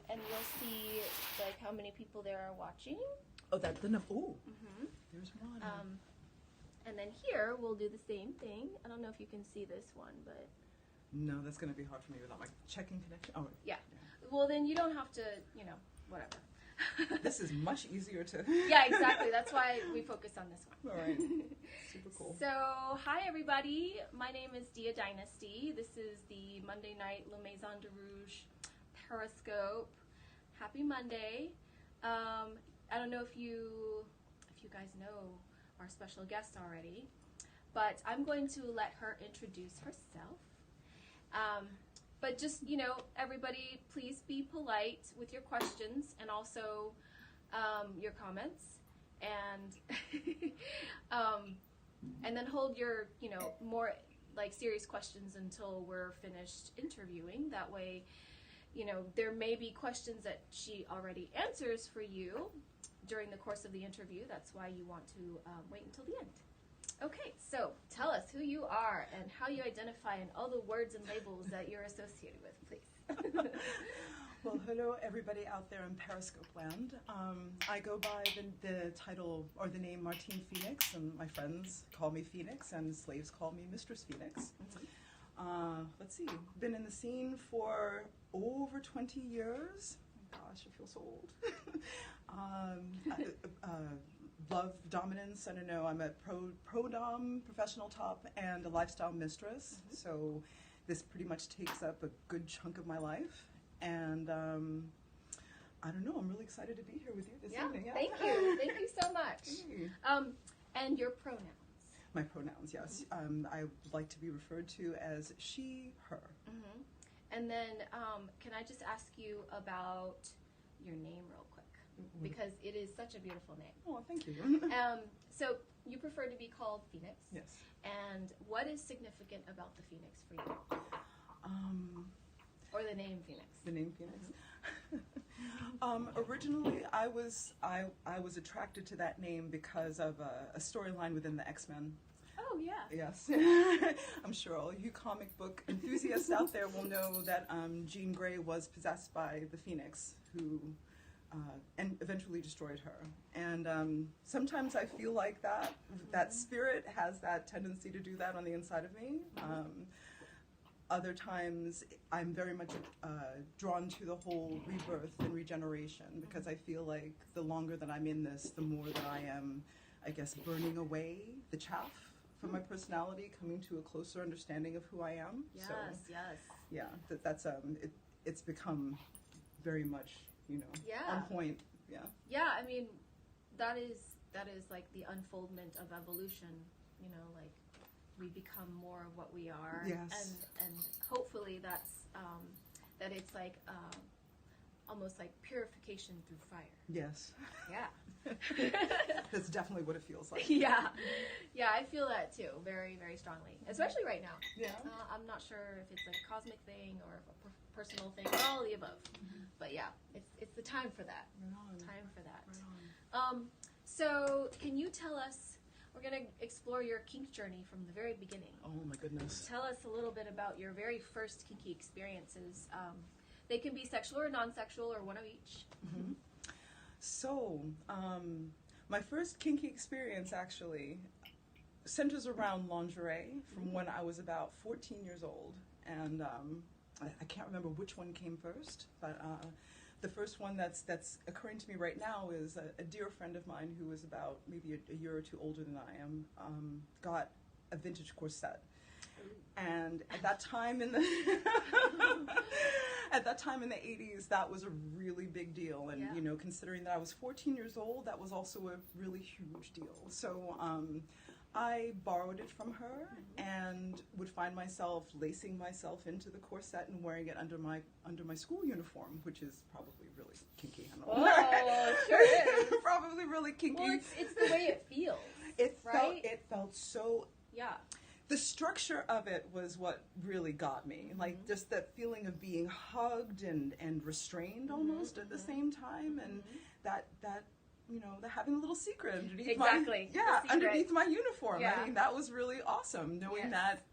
And you'll see like how many people there are watching. Oh, that's the number. Oh, there's one. And then here we'll do the same thing. I don't know if you can see this one, but no, that's going to be hard for me without my checking connection. Oh, yeah. Well, then you don't have to, whatever. This is much easier to... Yeah, exactly. That's why we focus on this one. All right. Super cool. So, hi everybody. My name is Dynasty. This is the Monday night Le Maison de Rouge Periscope. Happy Monday. I don't know if you guys know our special guest already, but I'm going to let her introduce herself. But just, everybody, please be polite with your questions and also your comments, and and then hold your, more like serious questions until we're finished interviewing. That way, there may be questions that she already answers for you during the course of the interview. That's why you want to wait until the end. Okay, so tell us who you are and how you identify and all the words and labels that you're associated with, please. Well, hello everybody out there in Periscope land. I go by the title or the name Martine Phoenix, and my friends call me Phoenix and slaves call me Mistress Phoenix. Let's see, been in the scene for over 20 years. Oh gosh, I feel so old. Love dominance. I don't know, I'm a pro-dom, professional top, and a lifestyle mistress. So this pretty much takes up a good chunk of my life. And I don't know, I'm really excited to be here with you this evening. Yeah. Thank you. Thank you so much. And your pronouns? My pronouns, yes. I like to be referred to as she, her. And then can I just ask you about your name real quick? Because it is such a beautiful name. Oh, thank you. So you prefer to be called Phoenix. Yes. And what is significant about the Phoenix for you? Or the name Phoenix? The name Phoenix. Originally, I was attracted to that name because of a storyline within the X-Men. Oh, yeah. Yes. I'm sure all you comic book enthusiasts out there will know that Jean Grey was possessed by the Phoenix, who and eventually destroyed her. And sometimes I feel like that spirit has that tendency to do that on the inside of me. Other times I'm very much drawn to the whole rebirth and regeneration, because I feel like the longer that I'm in this, the more that I am, I guess, burning away the chaff from my personality, coming to a closer understanding of who I am. Yes, so, yes. Yeah, that's it's become very much, on point. Yeah. Yeah, I mean, that is like the unfoldment of evolution, like we become more of what we are. Yes. And hopefully that's that it's like almost like purification through fire. Yes. Yeah. That's definitely what it feels like. Yeah, I feel that too, very, very strongly, especially right now. Yeah. I'm not sure if it's like a cosmic thing or a personal thing or all the above, but yeah, it's the time for that. Time for that. So can you tell us? We're gonna explore your kink journey from the very beginning. Oh my goodness. Tell us a little bit about your very first kinky experiences. They can be sexual or non-sexual or one of each. So, my first kinky experience actually centers around lingerie from when I was about 14 years old. And I can't remember which one came first, but the first one that's occurring to me right now is a dear friend of mine who was about maybe a year or two older than I am, got a vintage corset. And at that time in the 80s, that was a really big deal. And considering that I was 14 years old, that was also a really huge deal. So I borrowed it from her and would find myself lacing myself into the corset and wearing it under my school uniform, which is probably really kinky. I don't know. Oh, sure is. Probably really kinky. Well, it's the way it feels. It felt so. Yeah. The structure of it was what really got me. Like just that feeling of being hugged and restrained almost at the same time, and that the having a little secret underneath underneath my uniform. Yeah. I mean, that was really awesome, knowing that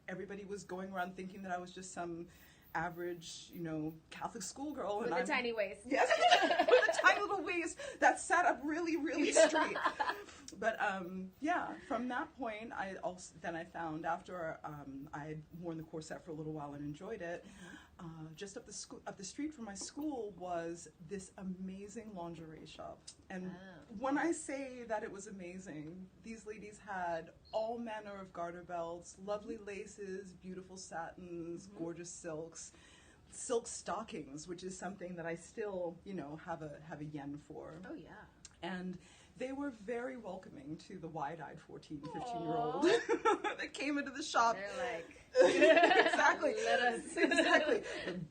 everybody was going around thinking that I was just some average, Catholic schoolgirl. With and a tiny waist. Yes, with a tiny little waist that sat up really, really straight. But from that point, I found after I had worn the corset for a little while and enjoyed it, just up the street from my school was this amazing lingerie shop. And when I say that it was amazing, these ladies had all manner of garter belts, lovely laces, beautiful satins, gorgeous silks, silk stockings, which is something that I still, have a yen for. Oh yeah. And they were very welcoming to the wide-eyed 14, 15-year-old that came into the shop. They're like, exactly. Let us. Exactly.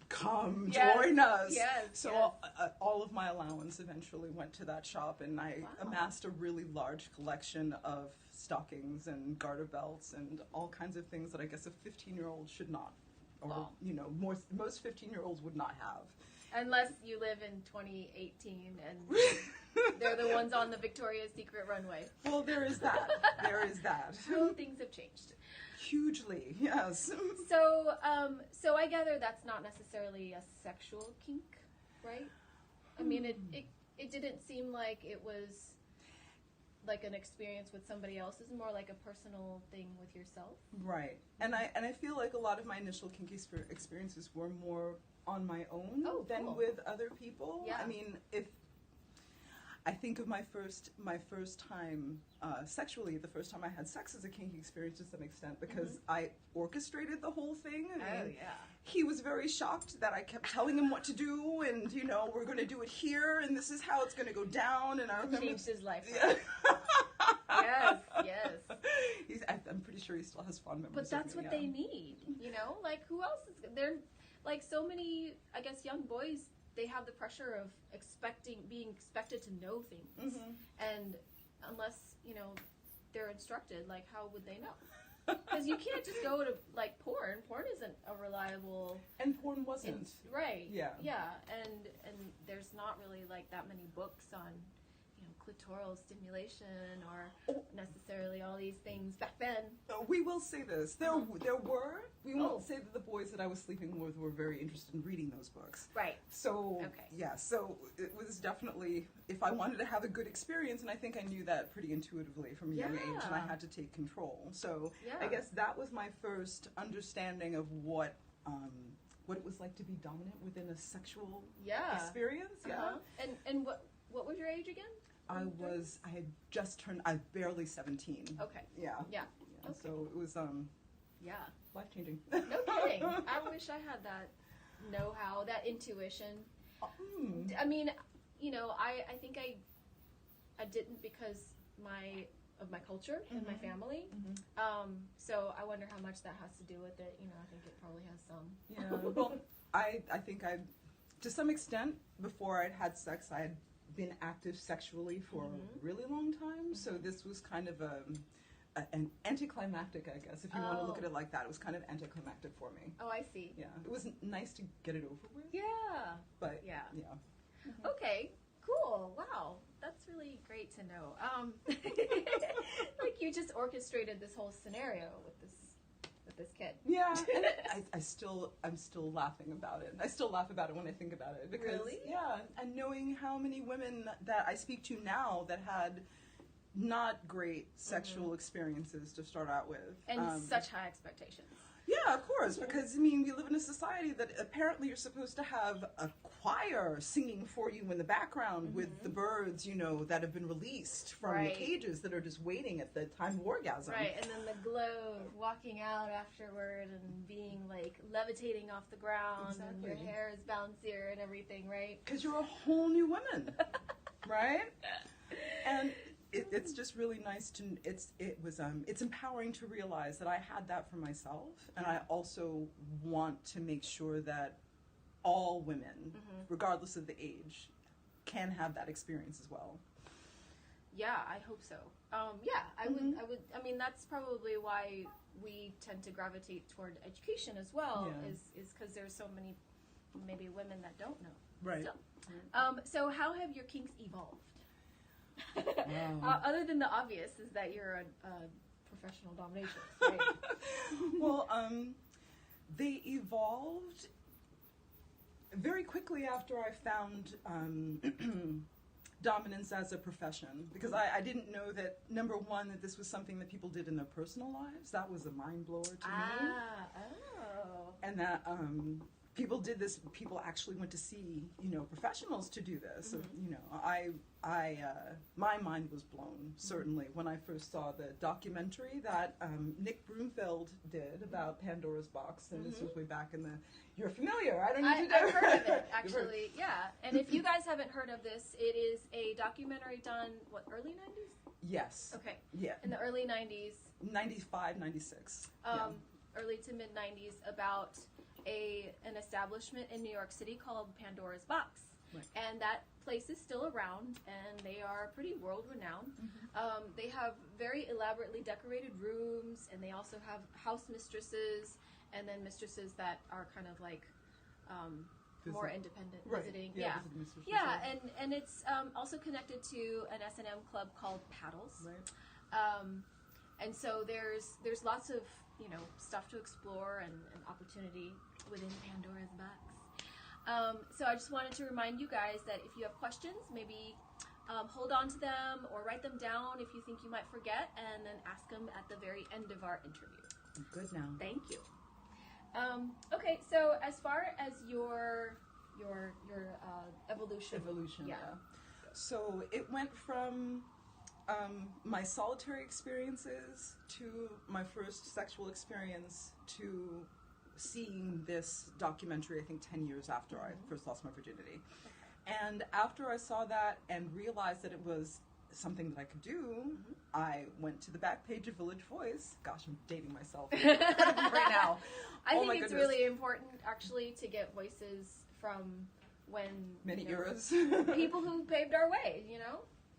Come join us. Yes. So all of my allowance eventually went to that shop, and I amassed a really large collection of stockings and garter belts and all kinds of things that I guess a 15-year-old should not, or most 15-year-olds would not have. Unless you live in 2018 and they're the ones on the Victoria's Secret runway. Well, there is that. There is that. So things have changed. Hugely, yes. So I gather that's not necessarily a sexual kink, right? I mean, it didn't seem like it was like an experience with somebody else. It's more like a personal thing with yourself. Right. And I feel like a lot of my initial kinky experiences were more on my own than with other people. Yeah. I mean, if I think of my first time sexually, the first time I had sex as a kinky experience to some extent, because I orchestrated the whole thing. And he was very shocked that I kept telling him what to do, and we're going to do it here, and this is how it's going to go down. And I remember Changed his life. Yeah. Yes. I'm pretty sure he still has fond memories. But that's what they need, Like, who else is they're like so many, I guess, young boys. They have the pressure of being expected to know things, and unless they're instructed, like, how would they know? Because you can't just go to like porn. Porn isn't a reliable. And porn wasn't. Right. Yeah. Yeah, and there's not really like that many books on clitoral stimulation or necessarily all these things back then. We will say this. There were. We won't say that the boys that I was sleeping with were very interested in reading those books. Right. So, so it was definitely, if I wanted to have a good experience, and I think I knew that pretty intuitively from a young age, and I had to take control. So I guess that was my first understanding of what it was like to be dominant within a sexual experience. Yeah. And what was your age again? I had just turned, barely 17. Okay. Yeah. Okay. So it was, life-changing. No kidding. I wish I had that know-how, that intuition. I mean, I think I didn't because of my culture and my family. So I wonder how much that has to do with it. I think it probably has some. Yeah. Well, I think to some extent, before I'd had sex, I had been active sexually for a really long time, so this was kind of an anticlimactic, I guess, if you want to look at it like that. It was kind of anticlimactic for me. Oh, I see. Yeah, it was nice to get it over with. Yeah. But yeah. Okay, cool. Wow, that's really great to know. Like you just orchestrated this whole scenario with this kid. Yeah, and I'm still laughing about it. I still laugh about it when I think about it because and knowing how many women that I speak to now that had not great sexual experiences to start out with, and such high expectations. Yeah, of course, because, we live in a society that apparently you're supposed to have a choir singing for you in the background with the birds, that have been released from the cages that are just waiting at the time of orgasm. Right, and then the glow of walking out afterward and being, like, levitating off the ground and your hair is bouncier and everything, right? Because you're a whole new woman, right? And it's just really nice to it's empowering to realize that I had that for myself, and I also want to make sure that all women, regardless of the age, can have that experience as well. Yeah, I hope so. I would. I mean, that's probably why we tend to gravitate toward education as well. Is because there's so many maybe women that don't know. Right. Still. So how have your kinks evolved? Other than the obvious is that you're a professional dominatrix, right? Well, they evolved very quickly after I found dominance as a profession, because I didn't know that, number one, that this was something that people did in their personal lives. That was a mind blower to me. And that people did this. People actually went to see, professionals to do this. My mind was blown, certainly, when I first saw the documentary that Nick Broomfield did about Pandora's Box, and this was way back in the. You're familiar. I don't need to. I've heard of it, actually. Yeah. And if you guys haven't heard of this, it is a documentary done, early 90s? Yes. Okay. Yeah. In the early 90s. 95, 96. Early to mid 90s, about an establishment in New York City called Pandora's Box. Right. And that place is still around, and they are pretty world renowned. They have very elaborately decorated rooms, and they also have house mistresses, and then mistresses that are kind of like more independent, visiting. Yeah. And it's also connected to an S&M club called Paddles. Right. And so there's lots of stuff to explore and opportunity within Pandora's Box. So I just wanted to remind you guys that if you have questions, maybe hold on to them or write them down if you think you might forget, and then ask them at the very end of our interview. Good now. Thank you. Okay, so as far as your evolution. Yeah. So it went from my solitary experiences to my first sexual experience to seeing this documentary, I think 10 years after I first lost my virginity. And after I saw that and realized that it was something that I could do, I went to the back page of Village Voice. Gosh, I'm dating myself right now. I think it's really important, actually, to get voices from many eras. People who paved our way,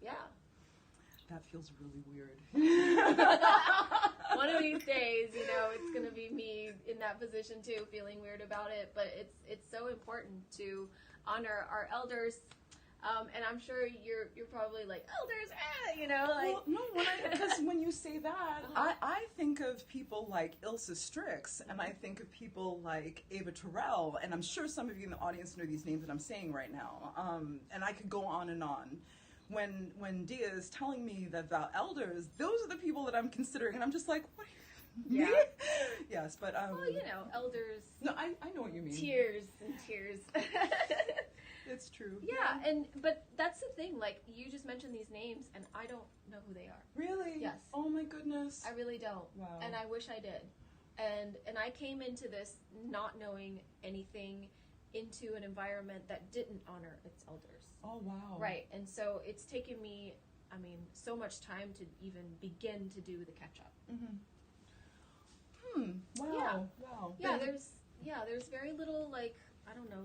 Yeah. That feels really weird. One of these days, it's going to be me in that position too, feeling weird about it. But it's so important to honor our elders. And I'm sure you're probably like, elders, Well, no, because when you say that, I think of people like Ilsa Strix, and I think of people like Ava Terrell, and I'm sure some of you in the audience know these names that I'm saying right now. And I could go on and on. When Dia is telling me that about elders, those are the people that I'm considering, and I'm just like, what? Yeah. Yes, but well, elders. No, I know what you mean. Tears and tears. It's true. Yeah, but that's the thing. Like, you just mentioned these names, and I don't know who they are. Really? Yes. Oh my goodness. I really don't. Wow. And I wish I did. And I came into this not knowing anything, into an environment that didn't honor its elders. Oh wow. Right. And so it's taken me, so much time to even begin to do the catch up. Wow. Yeah. Wow. Yeah. There's very little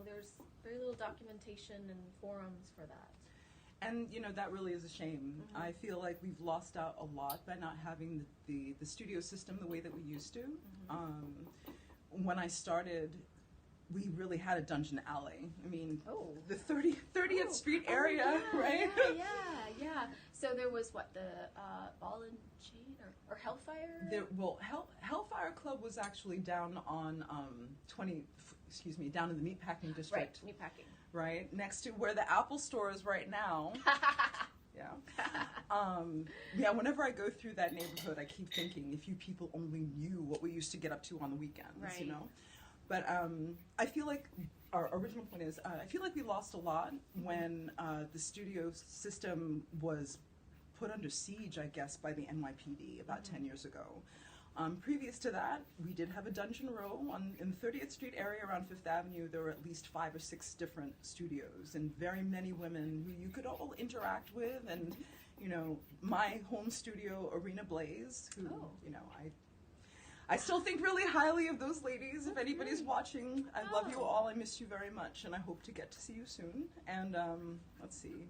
there's very little documentation and forums for that. And that really is a shame. I feel like we've lost out a lot by not having the studio system the way that we used to. When I started, we really had a dungeon alley. The 30th Street area, right? Yeah. So there was the Ball and Chain or Hellfire? Hellfire Club was actually down on down in the Meatpacking District. Right, Meatpacking. Right, next to where the Apple store is right now. Yeah. Whenever I go through that neighborhood, I keep thinking, if you people only knew what we used to get up to on the weekends, right. But I feel like our original point is, I feel like we lost a lot when the studio system was put under siege, I guess, by the NYPD about 10 years ago. Previous to that, we did have a dungeon row in the 30th Street area around Fifth Avenue. There were at least 5 or 6 different studios, and very many women who you could all interact with. And my home studio, Arena Blaze, who I still think really highly of those ladies. If anybody's watching, I love you all. I miss you very much, and I hope to get to see you soon. And let's see.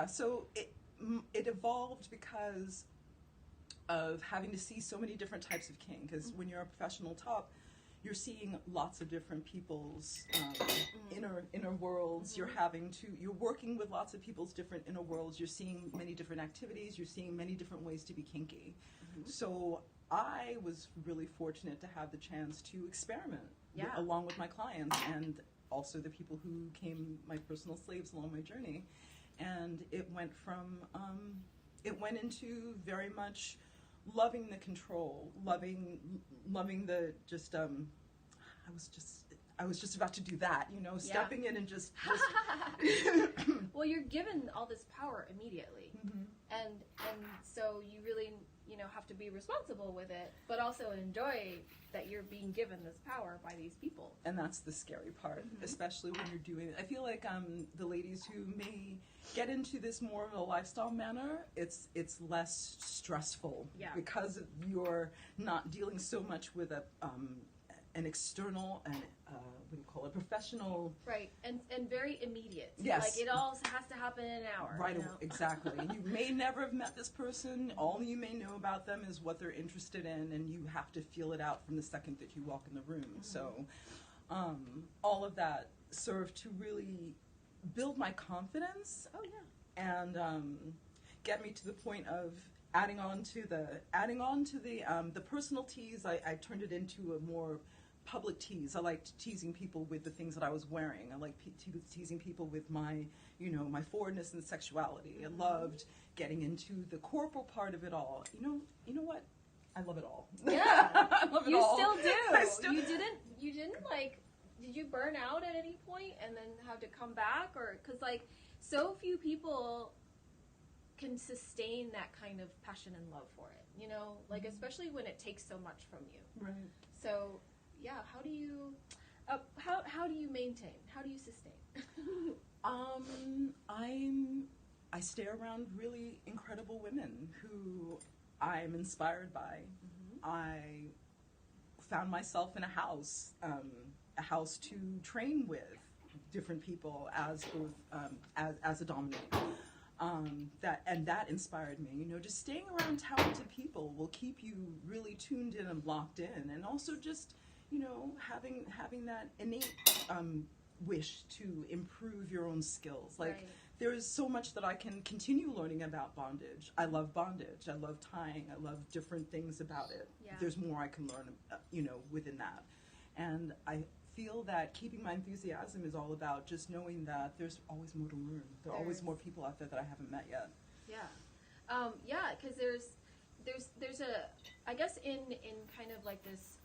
So it evolved because of having to see so many different types of kink. Because when you're a professional top, you're seeing lots of different people's inner worlds. You're working with lots of people's different inner worlds. You're seeing many different activities. You're seeing many different ways to be kinky. So I was really fortunate to have the chance to experiment along with my clients. And also the people who became my personal slaves along my journey. And it went into very much loving the control, loving the just, I was just about to do that, stepping in and just Well, you're given all this power immediately. Mm-hmm. And so you really, have to be responsible with it, but also enjoy that you're being given this power by these people. And that's the scary part, Mm-hmm. especially when you're doing it. I feel like the ladies who may get into this more of a lifestyle manner, it's less stressful, because you're not dealing so much with an external and what do you call it, professional, right, and very immediate. Yes, like it all has to happen in an hour. Right, exactly. You may never have met this person. All you may know about them is what they're interested in, and you have to feel it out from the second that you walk in the room. Mm-hmm. So, all of that served to really build my confidence. Oh yeah, and get me to the point of adding on to the personal tease. I turned it into a more public tease. I liked teasing people with the things that I was wearing. I liked teasing people with my, my forwardness and sexuality. I loved getting into the corporal part of it all. You know what? I love it all. Yeah, I love it all. You still do. You didn't like. Did you burn out at any point and then have to come back, or because so few people can sustain that kind of passion and love for it, Mm-hmm. especially when it takes so much from you. Right. So, yeah, how do you maintain? How do you sustain? I stay around really incredible women who I'm inspired by. Mm-hmm. I found myself in a house to train with different people as both as a dominator. That inspired me. Just staying around talented people will keep you really tuned in and locked in, and also just having that innate wish to improve your own skills. Right. There's so much that I can continue learning about bondage. I love bondage. I love tying. I love different things about it. Yeah. There's more I can learn, within that. And I feel that keeping my enthusiasm is all about just knowing that there's always more to learn. There are always more people out there that I haven't met yet. Yeah. Because there's a, I guess in kind of like this,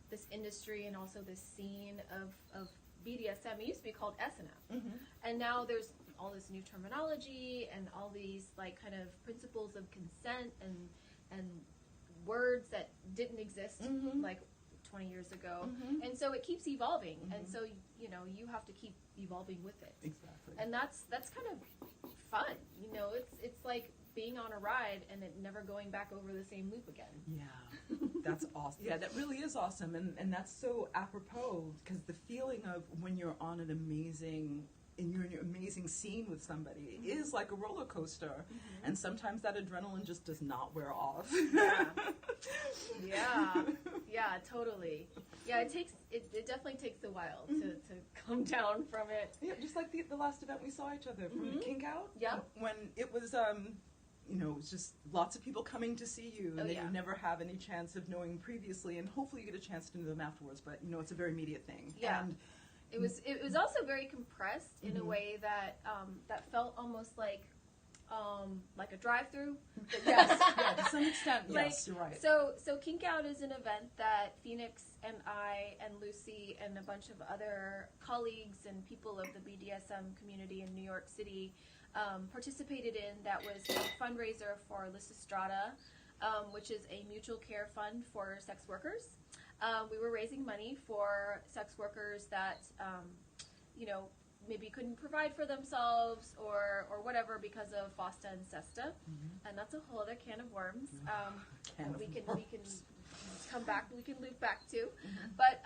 this industry and also this scene of BDSM, it used to be called S&M. Mm-hmm. And now there's all this new terminology and all these kind of principles of consent and words that didn't exist Mm-hmm. 20 years ago. Mm-hmm. And so it keeps evolving. Mm-hmm. And so, you have to keep evolving with it. Exactly. And that's kind of fun. It's like being on a ride and it never going back over the same loop again. Yeah, that's awesome. Yeah, that really is awesome. And that's so apropos, because the feeling of when you're on an amazing scene with somebody Mm-hmm. is like a roller coaster. Mm-hmm. And sometimes that adrenaline just does not wear off. Yeah, totally. Yeah, it definitely takes a while to come down from it. Yeah, just like the last event we saw each other from Mm-hmm. Kink Out. Yeah. When it was it was just lots of people coming to see you, and you never have any chance of knowing previously, and hopefully you get a chance to know them afterwards, but it's a very immediate thing. Yeah. And it was also very compressed in Mm-hmm. a way that felt almost like a drive-through. Yes, yeah, to some extent, yes, you're right. So Kink Out is an event that Phoenix and I and Lucy and a bunch of other colleagues and people of the BDSM community in New York City participated in. That was a fundraiser for Lysistrata, which is a mutual care fund for sex workers. We were raising money for sex workers that, maybe couldn't provide for themselves or whatever because of FOSTA and SESTA, and that's a whole other can of worms. We can come back. We can loop back to, but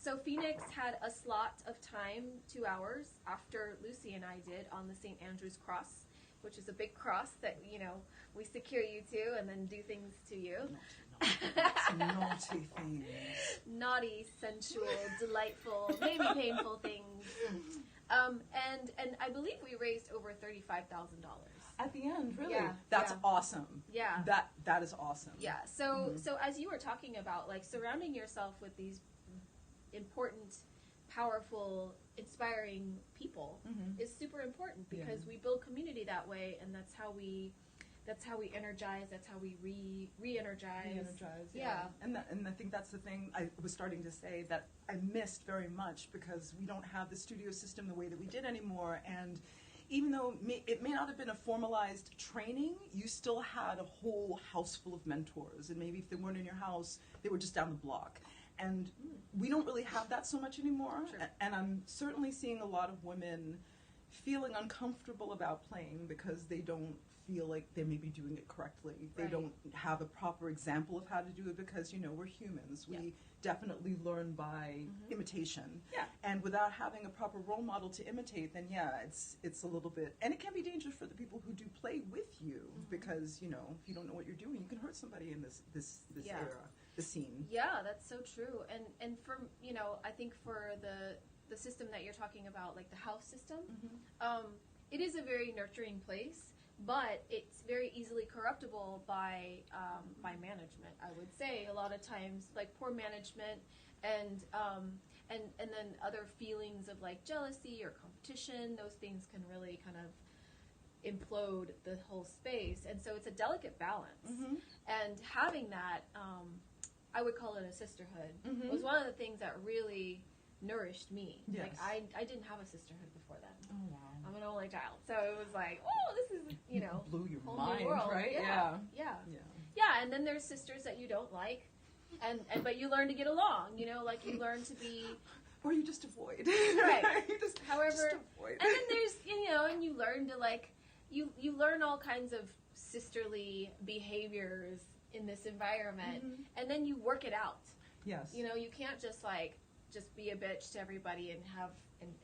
so Phoenix had a slot of time, 2 hours after Lucy and I did on the St. Andrew's Cross, which is a big cross that we secure you to and then do things to you. Naughty things. Naughty, sensual, delightful, maybe painful things. And I believe we raised over $35,000 at the end. Really, yeah, that's awesome. Yeah, that is awesome. Yeah. So as you were talking about, surrounding yourself with these important powerful, inspiring people is super important, because we build community that way, and that's how we energize. That's how we re-energize. Yeah. And I think that's the thing I was starting to say that I missed very much, because we don't have the studio system the way that we did anymore. And even though it may not have been a formalized training, you still had a whole house full of mentors. And maybe if they weren't in your house, they were just down the block. And we don't really have that so much anymore. Sure. And I'm certainly seeing a lot of women feeling uncomfortable about playing because they don't feel like they may be doing it correctly. They Right. don't have a proper example of how to do it, because, you know, we're humans. Yeah. We definitely learn by imitation. Yeah. And without having a proper role model to imitate, then yeah, it's a little bit, and it can be dangerous for the people who do play with you, because, you know, if you don't know what you're doing, you can hurt somebody in this Yeah. era, the scene. Yeah, that's so true. And for, you know, I think for the system that you're talking about, like the house system, it is a very nurturing place, but it's very easily corruptible by management. I would say a lot of times, like poor management, and then other feelings of like jealousy or competition. Those things can really kind of implode the whole space, and so it's a delicate balance. And having that, I would call it a sisterhood, was one of the things that really nourished me. Yes. Like I didn't have a sisterhood before then. Oh, wow. I'm an only child, so it was like, oh, this is, you know, Blew your whole mind, new world. right? Yeah. And then there's sisters that you don't like, and but you learn to get along. You know, like you learn to be. Or you just avoid. Right. You just avoid. And then there's, you know, and you learn to like, you learn all kinds of sisterly behaviors in this environment, and then you work it out. Yes. You know, you can't just be a bitch to everybody and have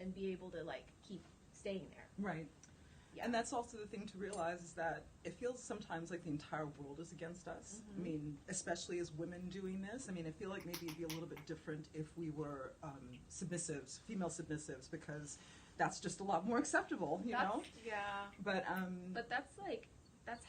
and be able to like keep staying there. Right. Yeah. And that's also the thing to realize, is that it feels sometimes like the entire world is against us. I mean, especially as women doing this. I mean, I feel like maybe it'd be a little bit different if we were submissives, female submissives, because that's just a lot more acceptable, you know? Yeah. But that's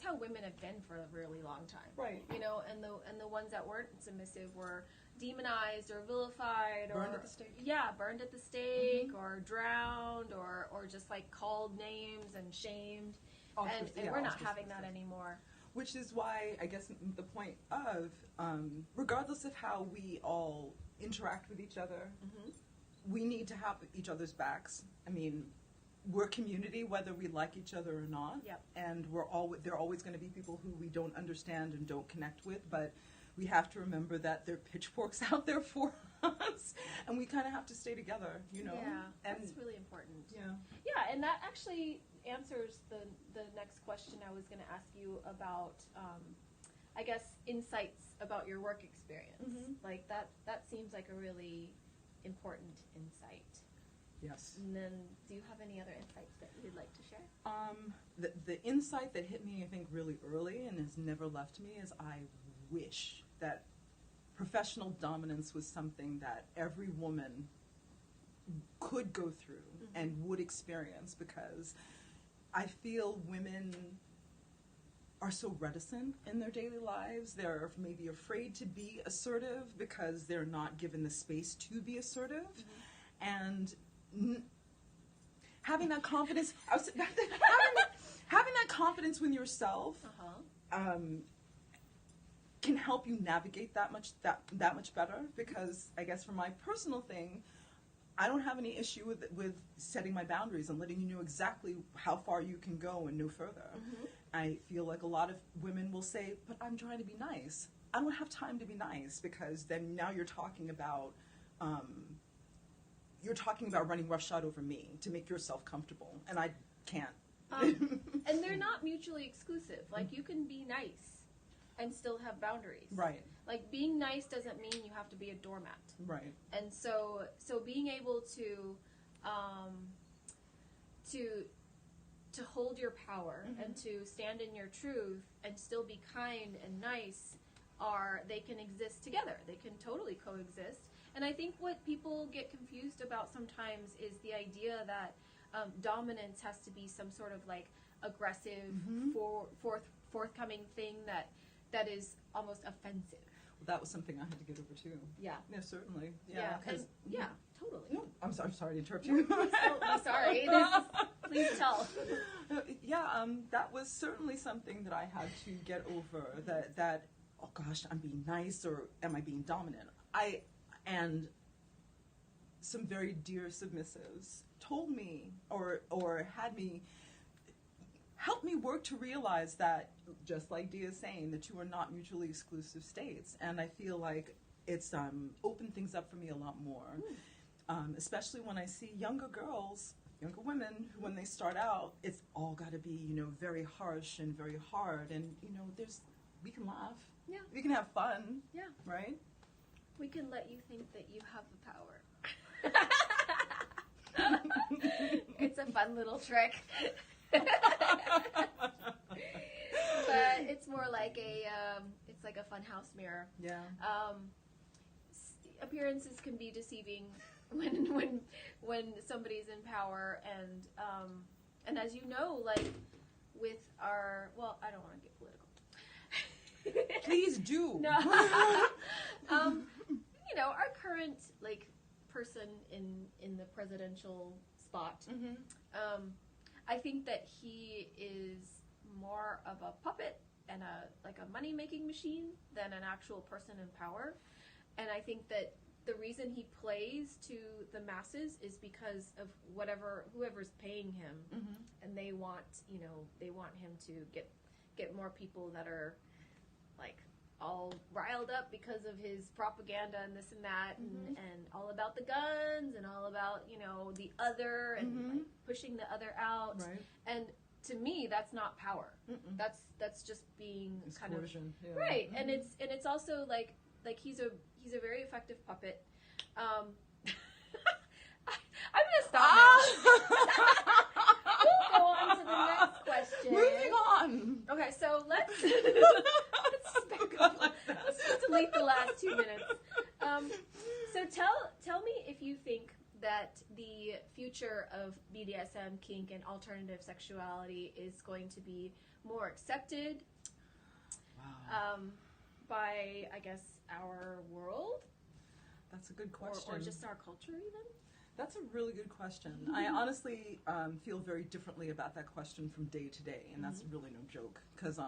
how women have been for a really long time. Right. You know, and the ones that weren't submissive were demonized or vilified, Burned or at the stake. Yeah, burned at the stake, or drowned, or just like called names and shamed. And we're not having that anymore. Which is why, I guess, the point of, regardless of how we all interact with each other, we need to have each other's backs. I mean, we're community, whether we like each other or not. Yep. And there are always going to be people who we don't understand and don't connect with, but we have to remember that there are pitchforks out there for us, and we kind of have to stay together, you know? Yeah, and that's really important. Yeah. Yeah, and that actually answers the next question I was going to ask you about, I guess, insights about your work experience. Like, that seems like a really important insight. Yes. And then, do you have any other insights that you'd like to share? The insight that hit me, I think, really early and has never left me is I wish that professional dominance was something that every woman could go through and would experience, because I feel women are so reticent in their daily lives. They're maybe afraid to be assertive because they're not given the space to be assertive. And having that confidence, having that confidence with yourself can help you navigate that much better. Because I guess for my personal thing, I don't have any issue with setting my boundaries and letting you know exactly how far you can go and no further. I feel like a lot of women will say, but I'm trying to be nice. I don't have time to be nice, because then now you're talking about running roughshod over me to make yourself comfortable, and I can't. And they're not mutually exclusive. Like, you can be nice and still have boundaries. Right. Like, being nice doesn't mean you have to be a doormat. Right. And so being able to hold your power and to stand in your truth and still be kind and nice, they can exist together. They can totally coexist. And I think what people get confused about sometimes is the idea that dominance has to be some sort of like aggressive, forthcoming thing that is almost offensive. Well, that was something I had to get over too. Yeah. Yeah, certainly. Yeah. Totally. No, I'm sorry to interrupt you. Please don't be sorry. Please tell. Yeah, that was certainly something that I had to get over. That oh gosh, I'm being nice, or am I being dominant? And some very dear submissives told me, or had me, helped me work to realize that, just like Dia is saying, that you are not mutually exclusive states. And I feel like it's opened things up for me a lot more, especially when I see younger girls, younger women, who when they start out, it's all got to be, very harsh and very hard. And, we can laugh. Yeah. We can have fun. Yeah. Right? We can let you think that you have the power. It's a fun little trick. But it's more like it's like a fun house mirror. Yeah. Appearances can be deceiving when somebody's in power, and as you know, like with our, well, I don't want to get political. Please do. No. Our current person in the presidential spot. Mm-hmm. I think that he is more of a puppet and a money-making machine than an actual person in power. And I think that the reason he plays to the masses is because of whoever's paying him, mm-hmm. and they want him to get more people that are all riled up because of his propaganda and this and that, mm-hmm. and all about the guns and all about the other and mm-hmm. pushing the other out. Right. And to me, that's not power. Mm-mm. That's just being It's kind coercion. of Yeah. right. Mm-hmm. And it's also like he's a very effective puppet. I'm gonna stop now. We'll go on to the next question. Moving on. Okay, so let's back up. Let's just delete the last 2 minutes. So tell me if you think that the future of BDSM, kink, and alternative sexuality is going to be more accepted by, I guess, our world? That's a good question. Or just our culture, even? That's a really good question. I honestly feel very differently about that question from day to day, and that's really no joke, because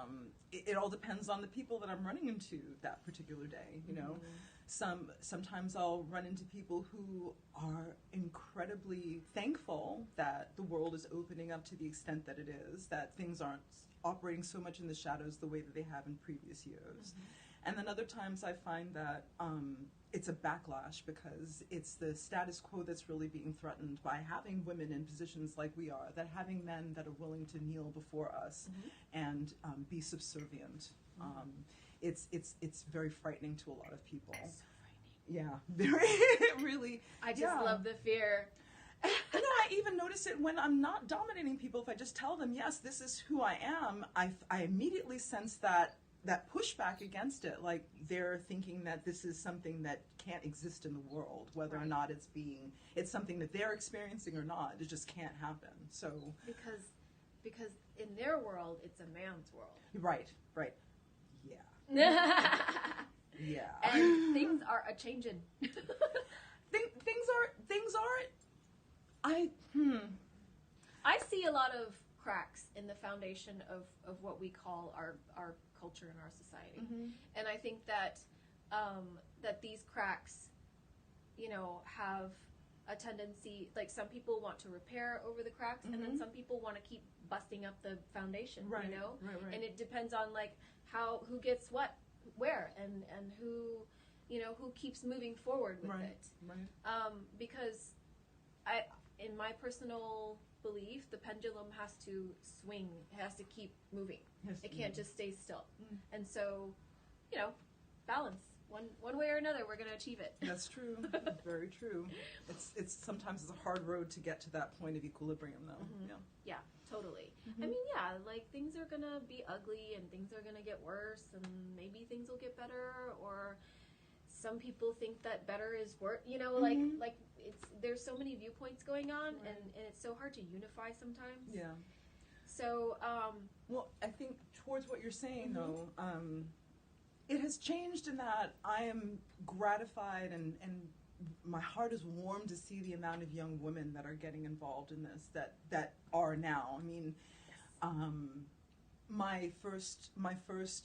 it all depends on the people that I'm running into that particular day. Sometimes I'll run into people who are incredibly thankful that the world is opening up to the extent that it is, that things aren't operating so much in the shadows the way that they have in previous years. And then other times I find that it's a backlash, because it's the status quo that's really being threatened by having women in positions like we are, that having men that are willing to kneel before us and be subservient. It's very frightening to a lot of people. So frightening. Yeah, very, really. I just love the fear. I even notice it when I'm not dominating people. If I just tell them, yes, this is who I am, I immediately sense that pushback against it, like they're thinking that this is something that can't exist in the world, whether or not it's something that they're experiencing or not. It just can't happen. So because in their world, it's a man's world. Right. Yeah. Yeah. And things are a changing. Things are. I see a lot of cracks in the foundation of what we call our culture and our society, and I think that that these cracks, have a tendency. Like, some people want to repair over the cracks, and then some people want to keep busting up the foundation. Right. Right. And it depends on who gets what, where, and who who keeps moving forward with it. Right. Because in my personal belief, the pendulum has to swing. It has to keep moving. It can't just stay still. And so, balance. One way or another, we're going to achieve it. That's true. Very true. It's sometimes it's a hard road to get to that point of equilibrium, though. Yeah, totally. I mean, things are going to be ugly, and things are going to get worse, and maybe things will get better, or some people think that better is worse. There's so many viewpoints going on, and it's so hard to unify sometimes. Yeah. So, well, I think towards what you're saying, though, it has changed in that I am gratified and my heart is warmed to see the amount of young women that are getting involved in this, that are now. I mean, my first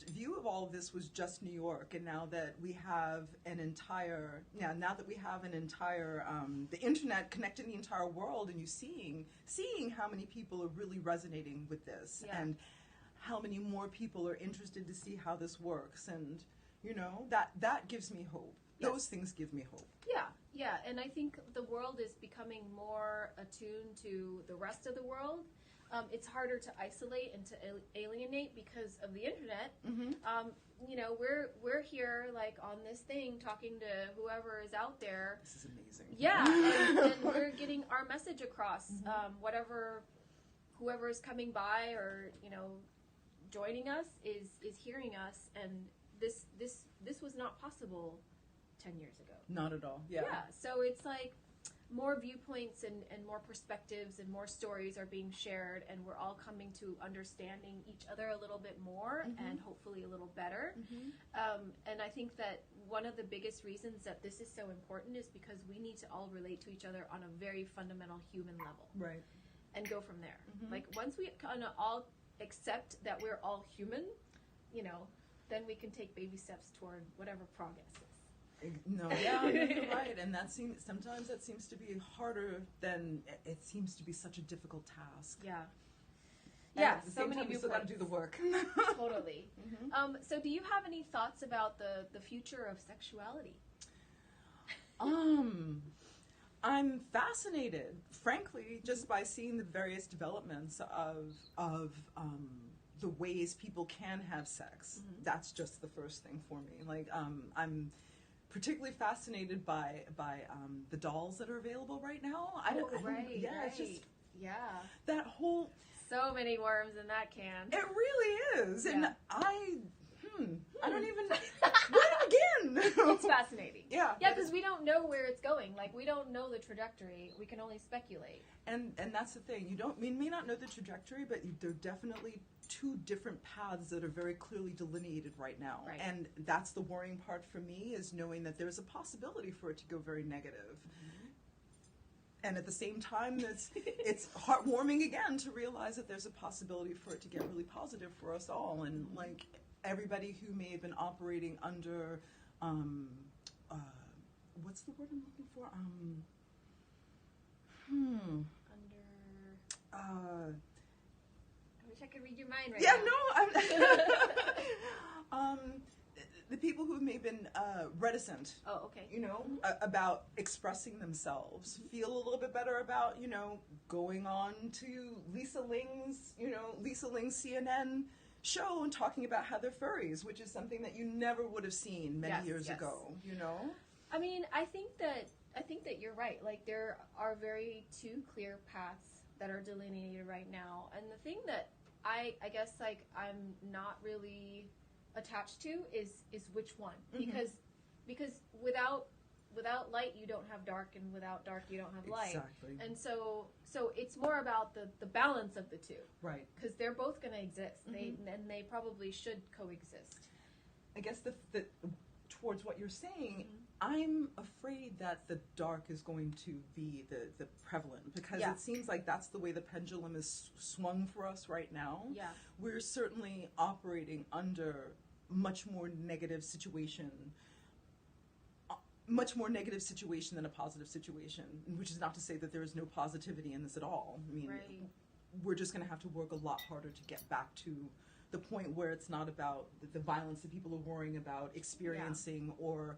view of all of this was just New York, and now that we have an entire the internet connecting the entire world, and you seeing how many people are really resonating with this, and how many more people are interested to see how this works, and that gives me hope. Those things give me hope. Yeah, and I think the world is becoming more attuned to the rest of the world. It's harder to isolate and to alienate because of the internet. We're here like on this thing talking to whoever is out there. This is amazing. Yeah, and we're getting our message across. Whoever is coming by or joining us is hearing us, and this was not possible 10 years ago. Not at all. Yeah. So it's like more viewpoints and more perspectives and more stories are being shared, and we're all coming to understanding each other a little bit more and hopefully a little better. And I think that one of the biggest reasons that this is so important is because we need to all relate to each other on a very fundamental human level. Right. And go from there. Like once we kind of all accept that we're all human, then we can take baby steps toward whatever progress is. No, you're right, and sometimes that seems to be harder than it seems to be such a difficult task. Yeah, so many people got to do the work. Totally. So, do you have any thoughts about the future of sexuality? I'm fascinated, frankly, just by seeing the various developments of the ways people can have sex. That's just the first thing for me. Like, I'm particularly fascinated by the dolls that are available right now. It's just that whole. So many worms in that can. It really is, and I don't even where to begin. It's fascinating. Yeah, because we don't know where it's going. Like, we don't know the trajectory. We can only speculate. And that's the thing. You may not know the trajectory, but there are definitely two different paths that are very clearly delineated right now. Right. And that's the worrying part for me, is knowing that there's a possibility for it to go very negative. And at the same time, it's heartwarming again to realize that there's a possibility for it to get really positive for us all. And like everybody who may have been operating under, what's the word I'm looking for? I wish I could read your mind right now. The people who may have been reticent, about expressing themselves, feel a little bit better about, going on to Lisa Ling's CNN show and talking about how they're furries, which is something that you never would have seen many years ago, I mean, I think that you're right. Like, there are very two clear paths that are delineated right now. And the thing that I guess, like, I'm not really attached to is which one, because without light you don't have dark, and without dark you don't have light. Exactly. And so it's more about the balance of the two, right? Because they're both going to exist. They probably should coexist. I guess the towards what you're saying, I'm afraid that the dark is going to be the prevalent, because it seems like that's the way the pendulum is swung for us right now. We're certainly operating under much more negative situation than a positive situation, which is not to say that there is no positivity in this at all. I mean, we're just going to have to work a lot harder to get back to the point where it's not about the violence that people are worrying about experiencing, or,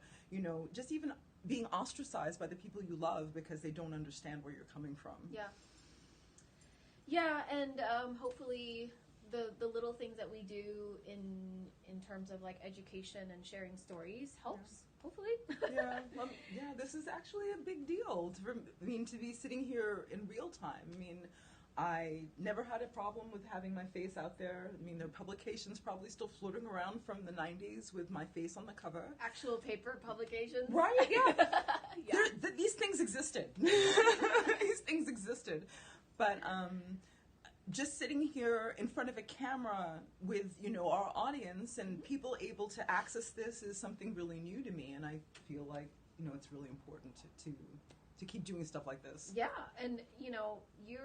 just even being ostracized by the people you love because they don't understand where you're coming from. And hopefully the little things that we do in terms of like education and sharing stories helps. Hopefully. This is actually a big deal to be sitting here in real time. I mean, I never had a problem with having my face out there. I mean, there are publications probably still floating around from the 90s with my face on the cover. Actual paper publications. Right, yeah. These things existed. These things existed. But just sitting here in front of a camera with, our audience and people able to access this is something really new to me. And I feel like you know, it's really important to keep doing stuff like this. Yeah, and you know, you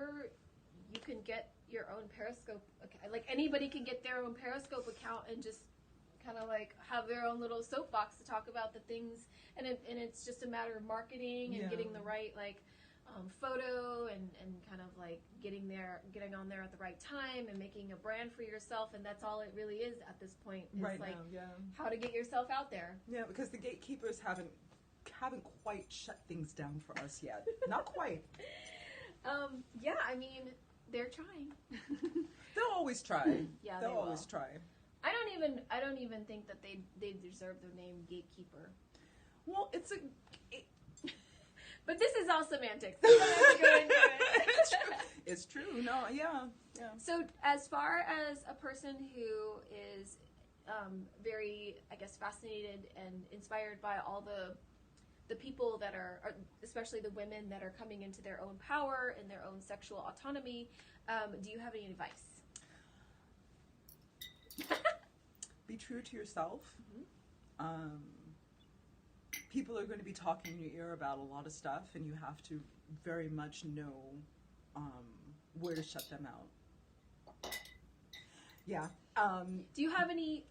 can get your own Periscope account. Like anybody can get their own Periscope account and just kind of like have their own little soapbox to talk about the things, and it's just a matter of marketing and getting the right like photo and kind of like getting on there at the right time and making a brand for yourself, and that's all it really is at this point. Is Right like now, yeah. how to get yourself out there. Yeah, because the gatekeepers haven't quite shut things down for us yet. Not quite. Yeah, I mean, they're trying. They'll always try. Yeah, they'll they always will. try. I don't even think that they deserve the name gatekeeper. Well, But this is all semantics. We don't have to go into it. It's true. No, yeah. So, as far as a person who is very, I guess, fascinated and inspired by all the people that are, especially the women that are coming into their own power and their own sexual autonomy, do you have any advice? Be true to yourself. Mm-hmm. People are going to be talking in your ear about a lot of stuff, and you have to very much know where to shut them out. Yeah. Do you have any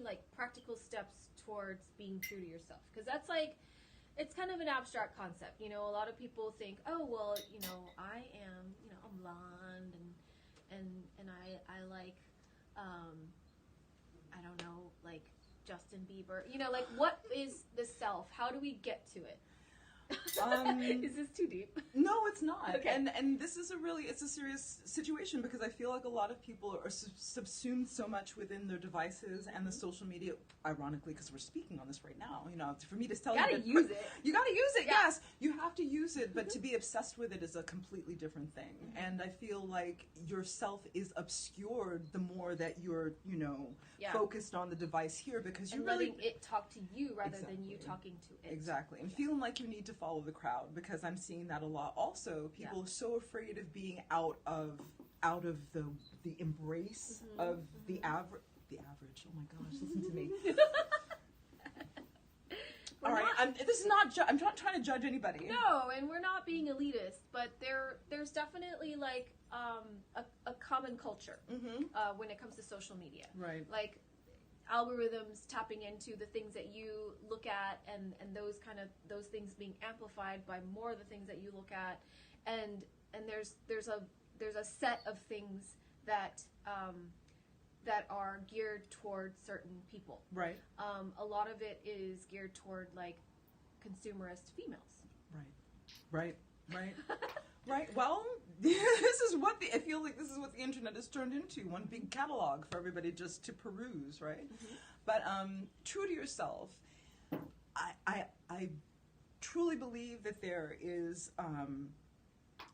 like practical steps towards being true to yourself? Because that's like, it's kind of an abstract concept. You know, a lot of people think, oh well, you know, I am, you know, I'm blonde and I like, I don't know, like Justin Bieber. You know, like what is the self? How do we get to it? Is this too deep? No, it's not. Okay. And this is it's a serious situation, because I feel like a lot of people are subsumed so much within their devices and the social media, ironically, because we're speaking on this right now. You know, for me to tell you gotta use it. You gotta use it, Yeah. yes. You have to use it, but to be obsessed with it is a completely different thing. And I feel like yourself is obscured the more that you're, you know, focused on the device here, because you really... letting it talk to you rather than you talking to it. Exactly. And feeling like you need to follow the crowd, because I'm seeing that a lot. Also, people are so afraid of being out of the embrace of the average. Oh my gosh, listen to me. All right, this is not. I'm not trying to judge anybody. No, and we're not being elitist, but there's definitely like a common culture when it comes to social media. Right. Like algorithms tapping into the things that you look at, and those things being amplified by more of the things that you look at, and there's a set of things that that are geared toward certain people. Right. A lot of it is geared toward like consumerist females. Right. Right. Well, I feel like this is what the internet has turned into, one big catalog for everybody just to peruse, right? But true to yourself, I truly believe that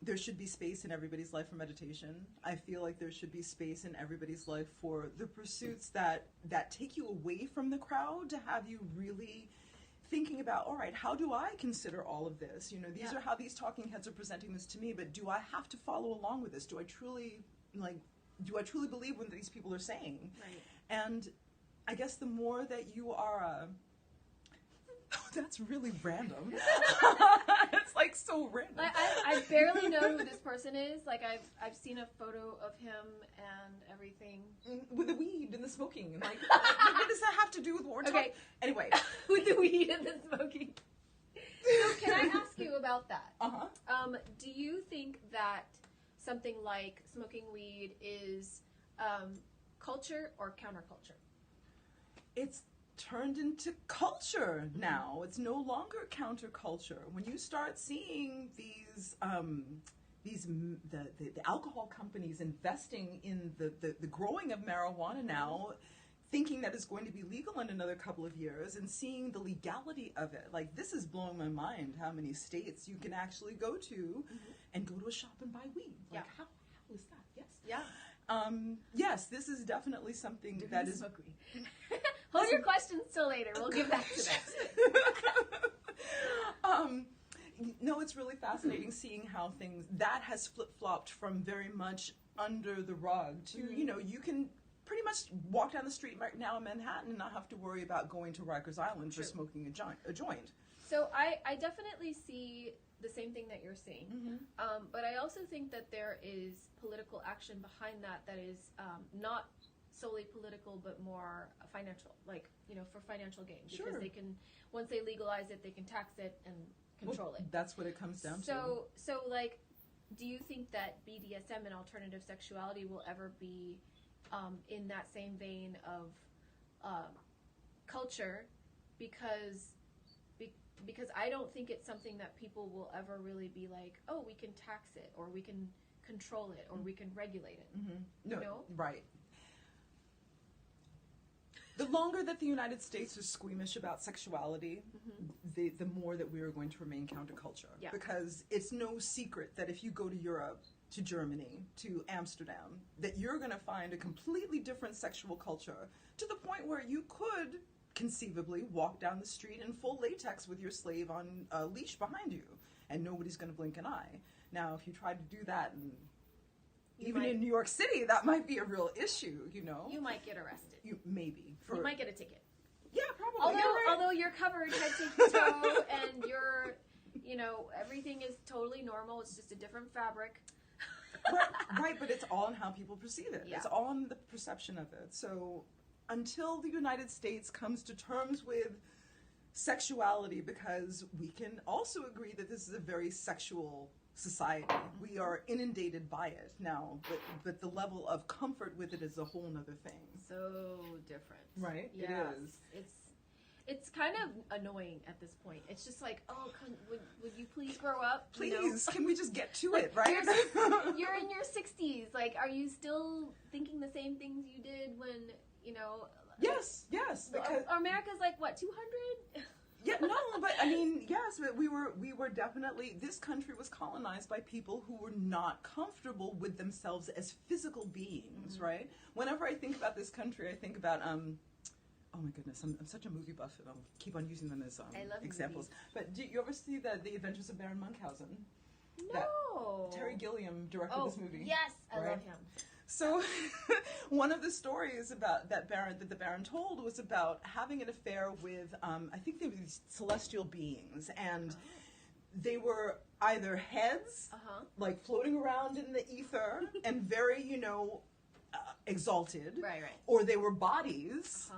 there should be space in everybody's life for meditation. I feel like there should be space in everybody's life for the pursuits that take you away from the crowd, to have you really thinking about, all right, how do I consider all of this? You know, these are how these talking heads are presenting this to me, but do I have to follow along with this? Do I truly believe what these people are saying? Right. And I guess the more that you are that's really random. It's like so random. I barely know who this person is. Like I've seen a photo of him and everything. With the weed and the smoking. And like, what does that have to do with war talk? Okay. Anyway. With the weed and the smoking. So can I ask you about that? Do you think that something like smoking weed is culture or counterculture? It's turned into culture now. It's no longer counterculture. When you start seeing the alcohol companies investing in the growing of marijuana now, thinking that it's going to be legal in another couple of years, and seeing the legality of it, like, this is blowing my mind, how many states you can actually go to and go to a shop and buy weed. Like, how is that? Yes. Yeah. Yes, this is definitely something that is... Hold your questions till later. We'll get back to that. No, it's really fascinating seeing how that has flip-flopped from very much under the rug to, you know, you can pretty much walk down the street right now in Manhattan and not have to worry about going to Rikers Island for smoking a joint. So I definitely see the same thing that you're seeing, but I also think that there is political action behind that is not solely political, but more financial, like, for financial gain, because they can, once they legalize it, they can tax it and control it. That's what it comes down to. So like, do you think that BDSM and alternative sexuality will ever be in that same vein of culture? Because I don't think it's something that people will ever really be like, oh, we can tax it, or we can control it, or we can regulate it. No, right. The longer that the United States is squeamish about sexuality, the more that we are going to remain counterculture. Yeah. Because it's no secret that if you go to Europe, to Germany, to Amsterdam, that you're going to find a completely different sexual culture, to the point where you could conceivably walk down the street in full latex with your slave on a leash behind you, and nobody's going to blink an eye. Now, if you tried to do that, in New York City, that might be a real issue, You might get arrested. You might get a ticket. Yeah, probably. Although you're covered head to toe, and you're, everything is totally normal. It's just a different fabric. Right, but it's all in how people perceive it. Yeah. It's all in the perception of it. So until the United States comes to terms with sexuality, because we can also agree that this is a very sexual society. We are inundated by it now, but the level of comfort with it is a whole nother thing. So different. Right? Yes. It is. It's kind of annoying at this point. It's just like, oh, would you please grow up? Please, can we just get to it, right? You're in your 60s. Like, are you still thinking the same things you did when, Yes. Because America's like, what, 200? Yeah, no, but I mean, yes, but we were definitely, this country was colonized by people who were not comfortable with themselves as physical beings, right? Whenever I think about this country, I think about, oh my goodness, I'm such a movie buff, and I'll keep on using them as examples. Movies. But did you ever see the Adventures of Baron Munchausen? No. Terry Gilliam directed this movie. Yes, I love him. So, one of the stories about that the Baron told was about having an affair with, I think they were these celestial beings, and they were either heads, like floating around in the ether, and very, exalted, right, or they were bodies,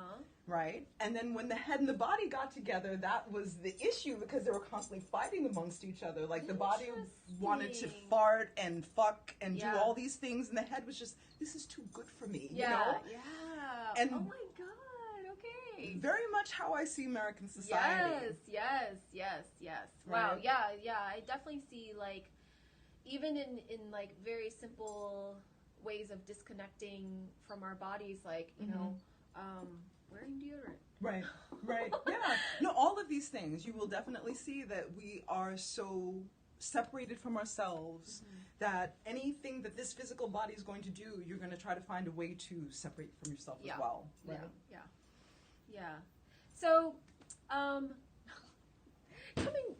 right? And then when the head and the body got together, that was the issue, because they were constantly fighting amongst each other. Like, the body wanted to fart and fuck and do all these things, and the head was just, this is too good for me, you know? Yeah. And oh my God, okay. Very much how I see American society. Yes. Wow, Right? yeah. I definitely see, like, even in like very simple ways of disconnecting from our bodies, like, wearing deodorant. Right. Yeah. No, all of these things, you will definitely see that we are so separated from ourselves that anything that this physical body is going to do, you're going to try to find a way to separate from yourself as well. Right? Yeah. So,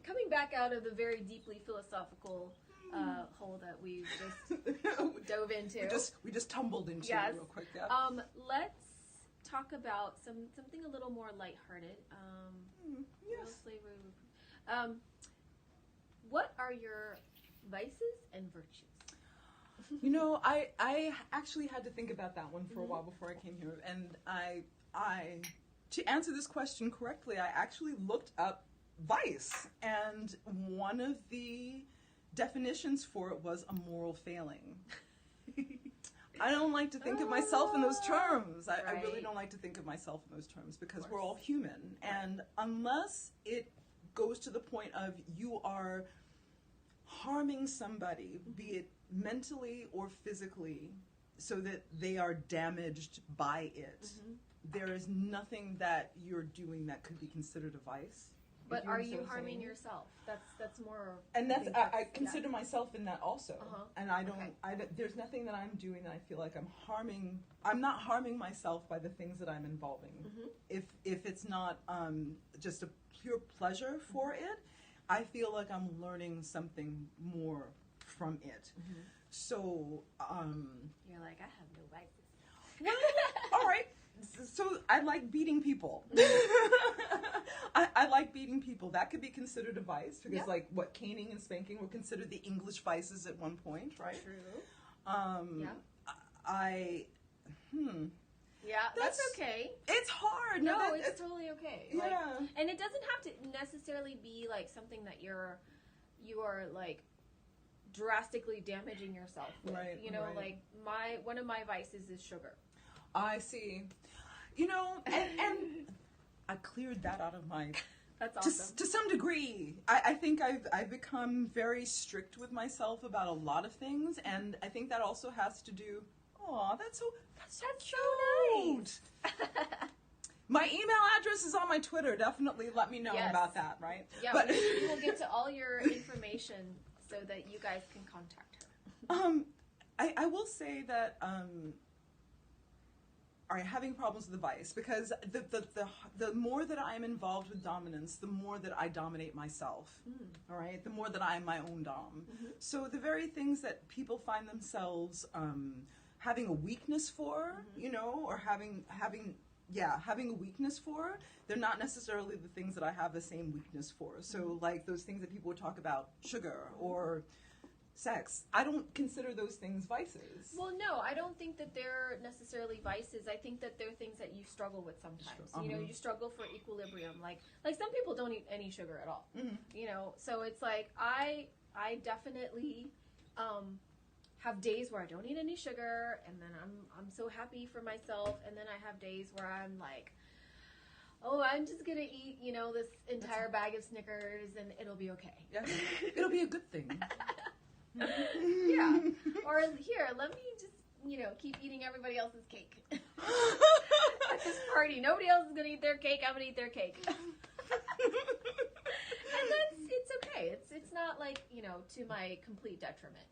coming back out of the very deeply philosophical hole that we just dove into. We just tumbled into real quick. Yeah. Let's talk about something a little more lighthearted. Real slavery. What are your vices and virtues? I actually had to think about that one for a while before I came here, and I to answer this question correctly, I actually looked up vice, and one of the definitions for it was a moral failing. I don't like to think of myself in those terms. I really don't like to think of myself in those terms, because we're all human. And unless it goes to the point of you are harming somebody, be it mentally or physically, so that they are damaged by it, there is nothing that you're doing that could be considered a vice. But are you harming yourself? That's more. And I consider myself in that also. And there's nothing that I'm doing that I feel like I'm not harming myself by the things that I'm involving. If it's not just a pure pleasure for it, I feel like I'm learning something more from it. So, you're like, I have no vices. Well, all right. So I like beating people. I like beating people. That could be considered a vice because, like, what, caning and spanking were considered the English vices at one point, right? True. Yeah, that's okay. It's hard. No, it's totally okay. Yeah. Like, and it doesn't have to necessarily be like something that you are like drastically damaging yourself with. Right. You know, like one of my vices is sugar. I see. You know, and I cleared that out of my. That's awesome. To some degree, I think I've become very strict with myself about a lot of things, and I think that also has to do. Oh, that's so nice. My email address is on my Twitter. Definitely let me know about that, right? Yeah, but we will get to all your information so that you guys can contact her. I will say that are having problems with the vice because the more that I am involved with dominance, the more that I dominate myself. All right, the more that I am my own dom. So the very things that people find themselves having a weakness for, you know, or having a weakness for, they're not necessarily the things that I have the same weakness for. So like those things that people would talk about, sugar or sex, I don't consider those things vices. Well, no, I don't think that they're necessarily vices. I think that they're things that you struggle with sometimes. You know, you struggle for equilibrium. Like some people don't eat any sugar at all. You know, so it's like I definitely have days where I don't eat any sugar, and then I'm so happy for myself, and then I have days where I'm like, oh, I'm just gonna eat, you know, this entire bag of Snickers, and it'll be okay. Yeah, it'll be a good thing. Yeah. Or here, let me just, you know, keep eating everybody else's cake. At this party, nobody else is gonna eat their cake. I'm gonna eat their cake. And it's okay. It's not like, you know, to my complete detriment.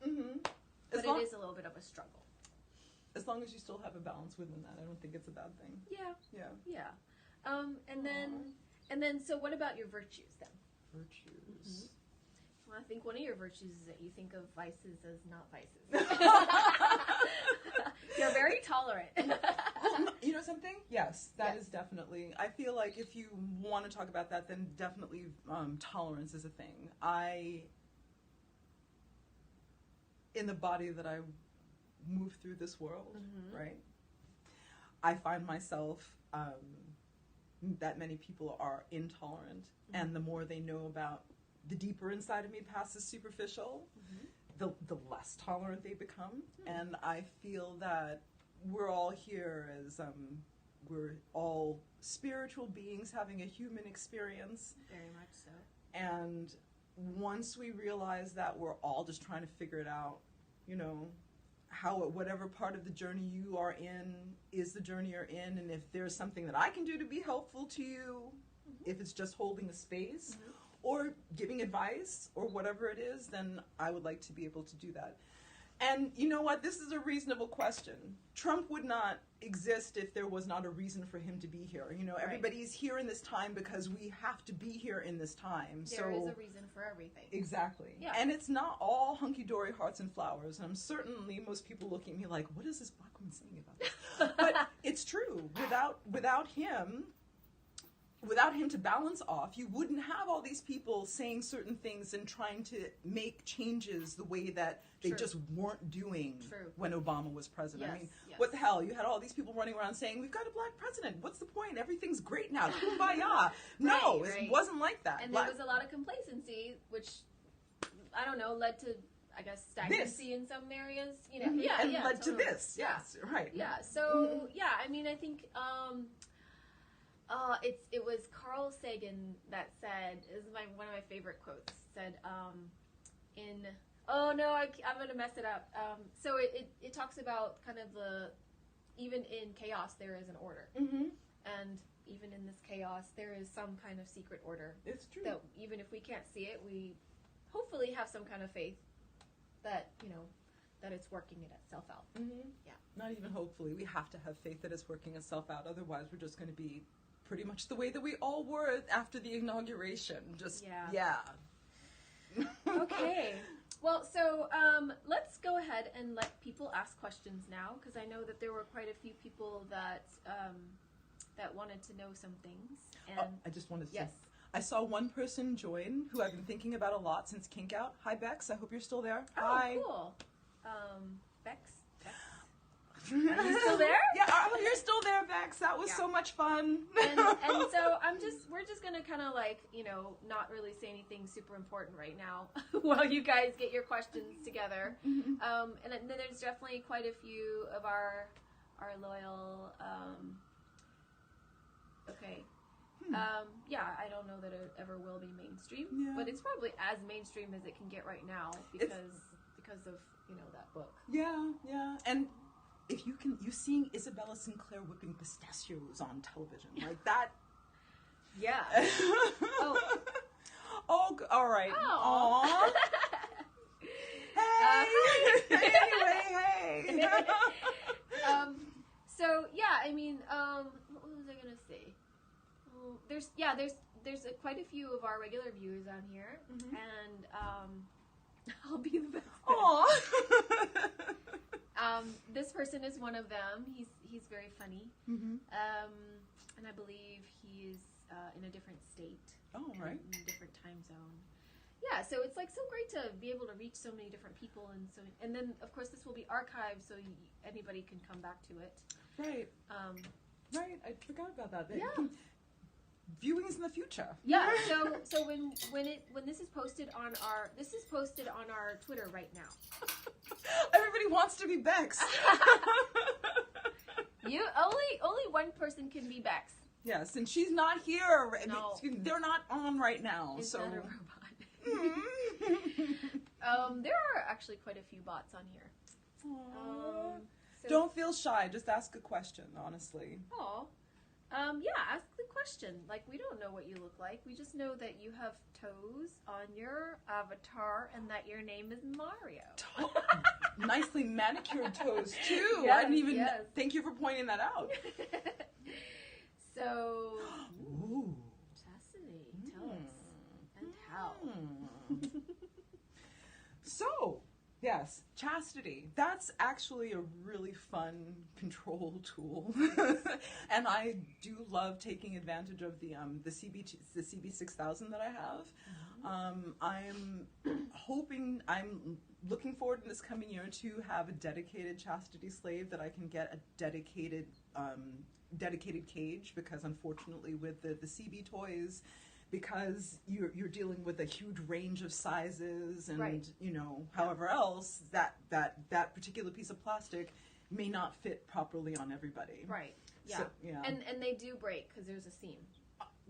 But it is a little bit of a struggle. As long as you still have a balance within that, I don't think it's a bad thing. Yeah. And then, so what about your virtues then? Virtues. Well, I think one of your virtues is that you think of vices as not vices. You're very tolerant. Well, you know something? Yes, that is definitely. I feel like if you want to talk about that, then definitely tolerance is a thing. In the body that I move through this world, right? I find myself that many people are intolerant, and the more they know about the deeper inside of me past the superficial, the less tolerant they become. And I feel that we're all here as we're all spiritual beings having a human experience. Very much so. And once we realize that we're all just trying to figure it out, you know, how whatever part of the journey you are in is the journey you're in, and if there's something that I can do to be helpful to you, if it's just holding a space or giving advice or whatever it is, then I would like to be able to do that. And you know what? This is a reasonable question. Trump would not exist if there was not a reason for him to be here. You know, everybody's here in this time because we have to be here in this time. There is a reason for everything. Exactly. Yeah. And it's not all hunky-dory hearts and flowers. And I'm certainly, most people look at me like, what is this black woman saying about this? But it's true. Without him to balance off, you wouldn't have all these people saying certain things and trying to make changes the way that they just weren't doing when Obama was president. I mean, what the hell? You had all these people running around saying, we've got a black president. What's the point? Everything's great now. Kumbaya. No, it wasn't like that. And there was a lot of complacency, which, I don't know, led to, I guess, stagnancy in some areas. You know, and led to this. Yes, right. Yeah, so, I mean, I think... it was Carl Sagan that said, this is one of my favorite quotes, said, I'm going to mess it up. So it talks about kind of even in chaos, there is an order. And even in this chaos, there is some kind of secret order. It's true. That even if we can't see it, we hopefully have some kind of faith that, you know, that it's working itself out. Yeah. Not even hopefully. We have to have faith that it's working itself out. Otherwise, we're just going to be pretty much the way that we all were after the inauguration. Just, Okay. Well, so let's go ahead ahead and let people ask questions now, because I know that there were quite a few people that that wanted to know some things. And I just wanted to yes. say, I saw one person join who I've been thinking about a lot since Kink out. Hi, Bex. I hope you're still there. Oh, Hi. cool. Bex? Are you still there? Yeah, you're still there, Bex. That was so much fun. And so we're just gonna kind of like, you know, not really say anything super important right now while you guys get your questions together. And then there's definitely quite a few of our loyal. Okay. Yeah, I don't know that it ever will be mainstream, but it's probably as mainstream as it can get right now because of, you know, that book. Yeah, yeah. And if you seeing Isabella Sinclair whipping pistachios on television, like that. Yeah. Oh, all right. Oh. Hey. Anyway, hey. So yeah, I mean, what was I gonna say? There's quite a few of our regular viewers on here, and I'll be the best. Aww. This person is one of them. He's very funny, and I believe he's in a different state. Oh, right. In a different time zone. Yeah, so it's like so great to be able to reach so many different people, and then of course this will be archived, so anybody can come back to it. Right. Right. I forgot about that. Yeah. Viewings in the future. Yeah. So when this is posted on our Twitter right now. Everybody wants to be Bex. You only one person can be Bex. Yes, and she's not here. No. They're not on right now. Is so that a robot? There are actually quite a few bots on here. Don't feel shy. Just ask a question, honestly. Oh. Yeah, ask the question. Like, we don't know what you look like. We just know that you have toes on your avatar and that your name is Mario. Nicely manicured toes, too. Yes, I didn't even... yes. Thank you for pointing that out. So... Ooh. Chastity, tell us. And how. So... Yes, chastity. That's actually a really fun control tool, and I do love taking advantage of the CB6000 that I have. I'm looking forward in this coming year to have a dedicated chastity slave that I can get a dedicated cage, because unfortunately with the CB toys, because you're dealing with a huge range of sizes and you know, however else that particular piece of plastic may not fit properly on everybody. Right. Yeah. So, yeah. And they do break because there's a seam,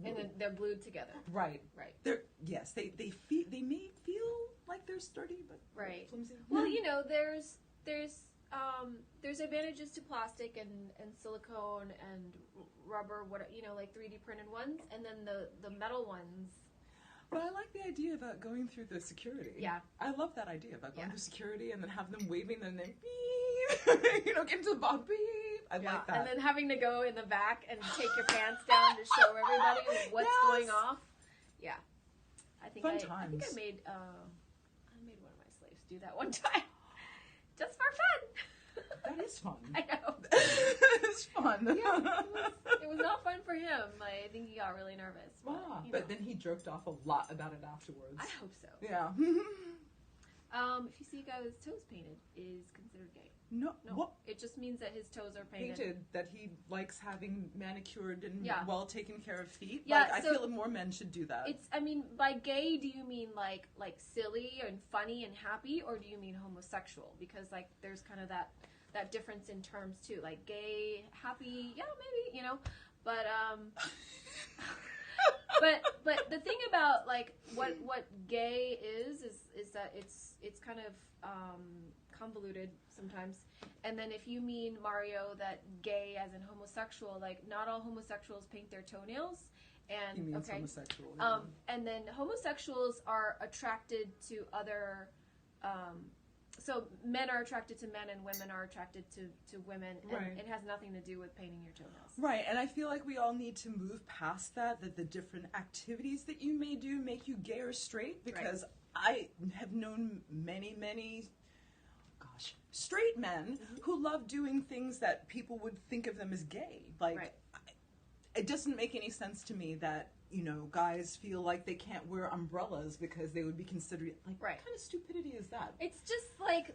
and then they're glued together. Right. Right. They may feel like they're sturdy, but flimsy. Well, you know, there's advantages to plastic and silicone and rubber, like 3D printed ones, and then the metal ones. But I like the idea about going through the security. Yeah. I love that idea about going through security and then have them waving and then beep, get into the bob, beep. I like that. And then having to go in the back and take your pants down to show everybody what's going off. Yeah. I think I made one of my slaves do that one time. Just for fun. That is fun. I know. It's fun. Yeah, it was not fun for him. I think he got really nervous. But then he jerked off a lot about it afterwards. I hope so. Yeah. If you see a guy with his toes painted, is considered gay. No. What? It just means that his toes are painted. That he likes having manicured and well taken care of feet. Yeah, I feel that more men should do that. By gay, do you mean like silly and funny and happy, or do you mean homosexual? Because there's kind of that difference in terms too. Like gay, happy, yeah, maybe, but but the thing about what gay is that it's kind of convoluted sometimes. And then if you mean, Mario, that gay as in homosexual, not all homosexuals paint their toenails. And he means homosexual. And then homosexuals are attracted to other. So men are attracted to men and women are attracted to women, and it has nothing to do with painting your toenails. Right, and I feel like we all need to move past that the different activities that you may do make you gay or straight, because I have known many straight men who love doing things that people would think of them as gay. Like, it doesn't make any sense to me that, you know, guys feel like they can't wear umbrellas because they would be considered, like, what kind of stupidity is that? It's just like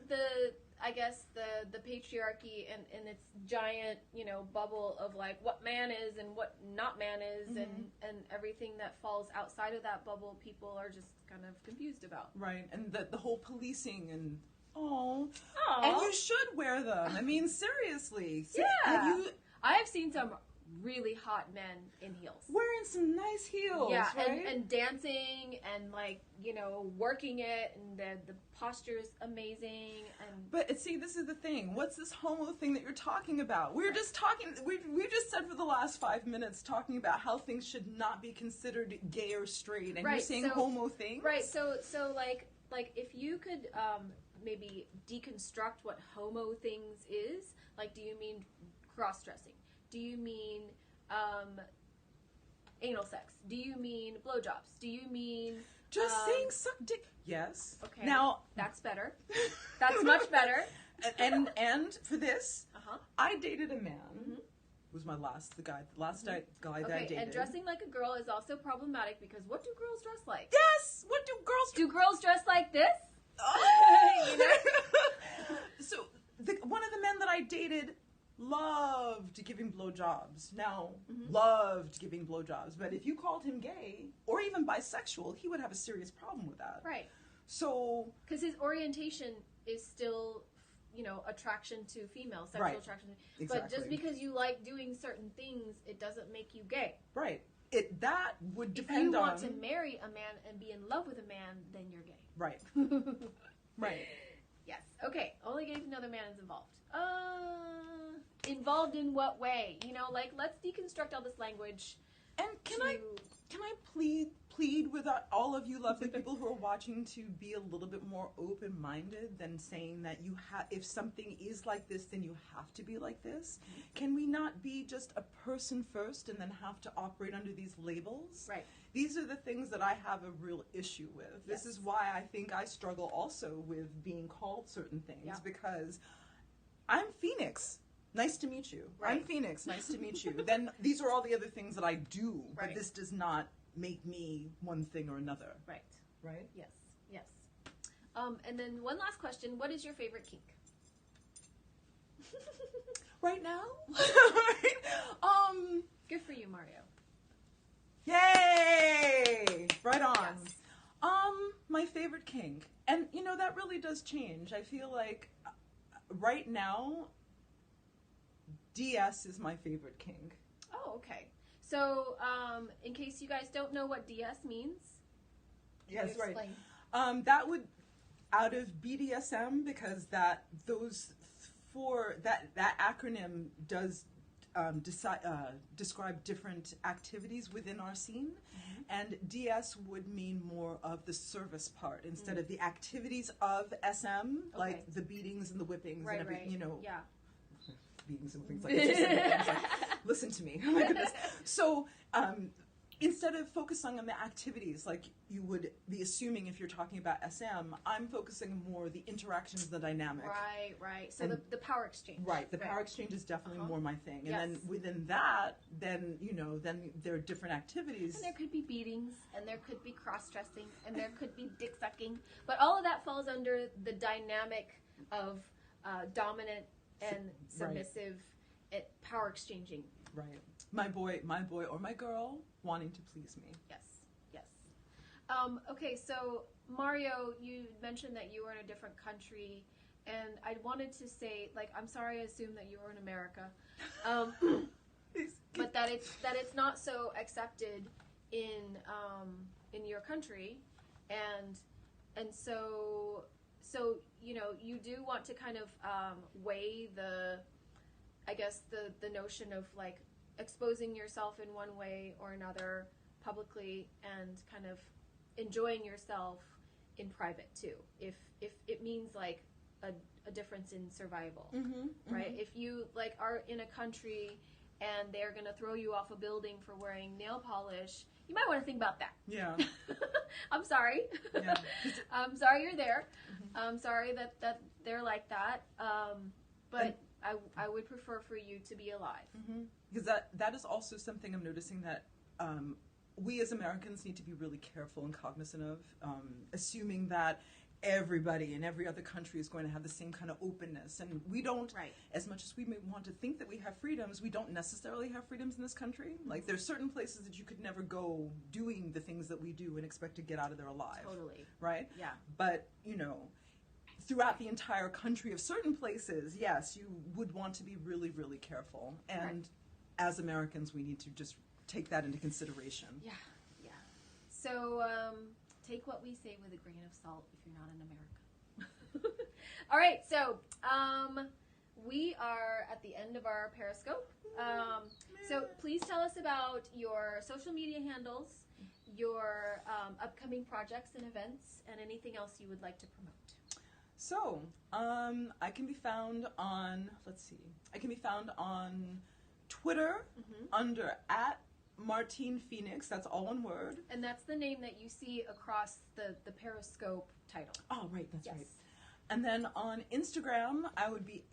I guess the patriarchy and its giant, you know, bubble of like what man is and what not man is, and everything that falls outside of that bubble, people are just kind of confused about. Right, and the whole policing and and you should wear them. I mean, seriously. Yeah. I have seen some really hot men in heels. Wearing some nice heels, yeah, right? and dancing and, like, you know, working it, and the posture's amazing. But see, this is the thing. What's this homo thing that you're talking about? We're just talking. We just said for the last 5 minutes talking about how things should not be considered gay or straight, and you're saying homo things. Right. So like if you could maybe deconstruct what homo things is. Like, do you mean cross-dressing? Do you mean anal sex? Do you mean blowjobs? Do you mean just saying suck dick? Yes. Okay. Now that's better. That's much better. And for this, I dated a man. Was my last guy that I dated. And dressing like a girl is also problematic because what do girls dress like? Yes. What do girls? Do girls dress like this? Oh. You know? So one of the men that I dated loved giving blowjobs. Now, loved giving blowjobs. But if you called him gay or even bisexual, he would have a serious problem with that. Right. So, because his orientation is still, you know, attraction to female, sexual attraction. Exactly. But just because you like doing certain things, it doesn't make you gay. Right. That would depend on... If you want to marry a man and be in love with a man, then you're gay. Right. Right. Yes. Okay. Only gay if another man is involved. Involved in what way? You know, like, let's deconstruct all this language. And can I plead with all of you lovely people who are watching to be a little bit more open-minded than saying that if something is like this, then you have to be like this? Can we not be just a person first and then have to operate under these labels? Right. These are the things that I have a real issue with. This is why I think I struggle also with being called certain things, because I'm Phoenix. Nice to meet you. Right. I'm Phoenix. Nice to meet you. Then these are all the other things that I do, but this does not make me one thing or another. Right. Right? Yes. Yes. And then one last question. What is your favorite kink? Right now? Good for you, Mario. Yay! Right on. Yes. My favorite kink. And, you know, that really does change. I feel like right now, DS is my favorite kink. Oh, okay. So, in case you guys don't know what DS means, yes, right. That would, out of BDSM, because that acronym does describe different activities within our scene, and DS would mean more of the service part instead of the activities of SM, like the beatings and the whippings and everything, you know. Yeah. Beatings and things like that. Like, listen to me. Oh my goodness. So instead of focusing on the activities like you would be assuming if you're talking about SM, I'm focusing more the interactions, the dynamic. Right, right. So the power exchange. Right. The power exchange is definitely more my thing. And then within that, then, you know, then there are different activities. And there could be beatings, and there could be cross-dressing, and there could be dick sucking. But all of that falls under the dynamic of dominant and submissive power exchanging. Right. My boy or my girl wanting to please me. Yes, yes. Okay, so Mario, you mentioned that you were in a different country, and I wanted to say, like, I'm sorry I assumed that you were in America, but that it's not so accepted in your country, and so you know, you do want to kind of weigh the notion of, like, exposing yourself in one way or another publicly and kind of enjoying yourself in private too, if it means, like, a difference in survival, right? If you, like, are in a country and they're gonna throw you off a building for wearing nail polish, you might want to think about that. Yeah. I'm sorry. Yeah. I'm sorry you're there. I'm sorry that they're like that. But I would prefer for you to be alive. Mm-hmm. Because that is also something I'm noticing that we as Americans need to be really careful and cognizant of, assuming that everybody in every other country is going to have the same kind of openness. And we don't, Right. as much as we may want to think that we have freedoms, we don't necessarily have freedoms in this country. Like, there's certain places that you could never go doing the things that we do and expect to get out of there alive. Totally. Right? Yeah. But, you know, throughout the entire country of certain places, yes, you would want to be really, really careful. And Right. as Americans, we need to just take that into consideration. Yeah. Yeah. So, take what we say with a grain of salt if you're not in America. All right, so we are at the end of our Periscope. So please tell us about your social media handles, your upcoming projects and events, and anything else you would like to promote. So, I can be found on, Twitter under @Martine Phoenix. That's all one word. And that's the name that you see across the Periscope title. Oh, right, that's Yes. right. And then on Instagram, I would be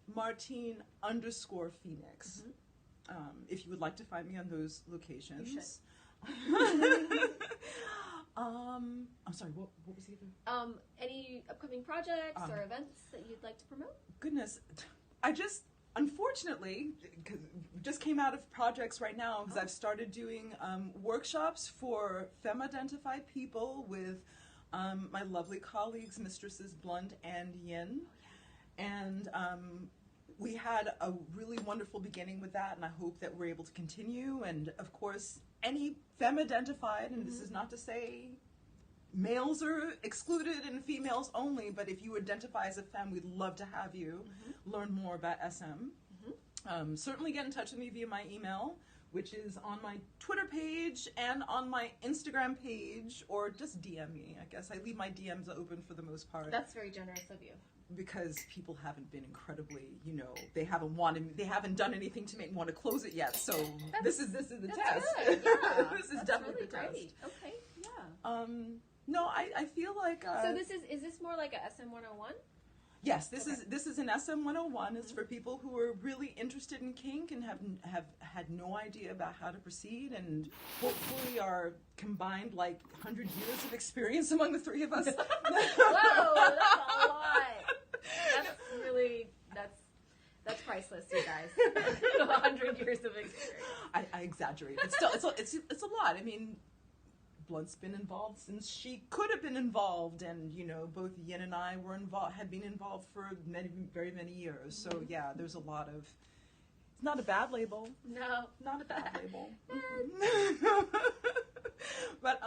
@Martine_Phoenix. If you would like to find me on those locations. You I'm sorry, what was the other? Any upcoming projects or events that you'd like to promote? Goodness, unfortunately, just came out of projects right now because I've started doing workshops for femme-identified people with my lovely colleagues, Mistresses Blunt and Yin. And we had a really wonderful beginning with that, and I hope that we're able to continue. And of course, any femme-identified, and this is not to say males are excluded and females only, but if you identify as a femme, we'd love to have you learn more about SM. Certainly get in touch with me via my email, which is on my Twitter page and on my Instagram page, or just DM me. I guess I leave my DMs open for the most part. That's very generous of you. Because people haven't been incredibly, they haven't done anything to make me want to close it yet. So this is the test. Good. Yeah, this is that's definitely really the test. great. Okay, yeah. No, I feel like. So is this more like a SM 101? Yes, this is an SM 101. It's for people who are really interested in kink and have had no idea about how to proceed, and hopefully are combined like 100 years of experience among the three of us. Whoa, that's a lot. That's priceless, you guys. 100 years of experience. I exaggerate, but still, it's a lot. I mean, Blunt's been involved since she could have been involved, and both Yin and I had been involved for very many years. So yeah, there's a lot of. It's not a bad label. No, not a bad label. But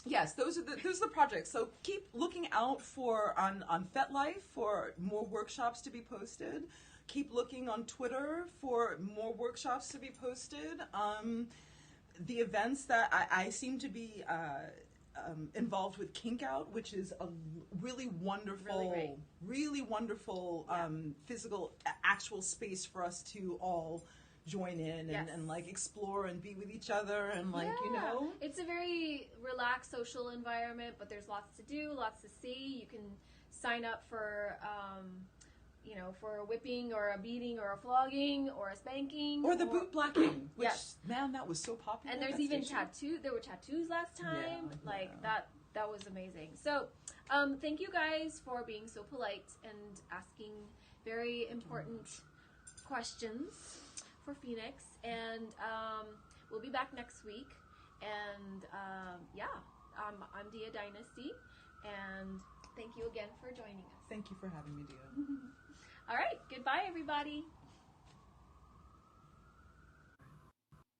yes, those are the projects. So keep looking out for on FetLife for more workshops to be posted. Keep looking on Twitter for more workshops to be posted. The events that I seem to be involved with Kink Out, which is a really wonderful, physical, actual space for us to all join in and like explore and be with each other and like it's a very relaxed social environment, but there's lots to do, lots to see. You can sign up for for a whipping or a beating or a flogging or a spanking or the boot blacking, which man, that was so popular. And there's even there were tattoos last time. That was amazing. So thank you guys for being so polite and asking very important questions for Phoenix, and we'll be back next week. And I'm Dia Dynasty, and thank you again for joining us. Thank you for having me, Dia. All right, goodbye, everybody.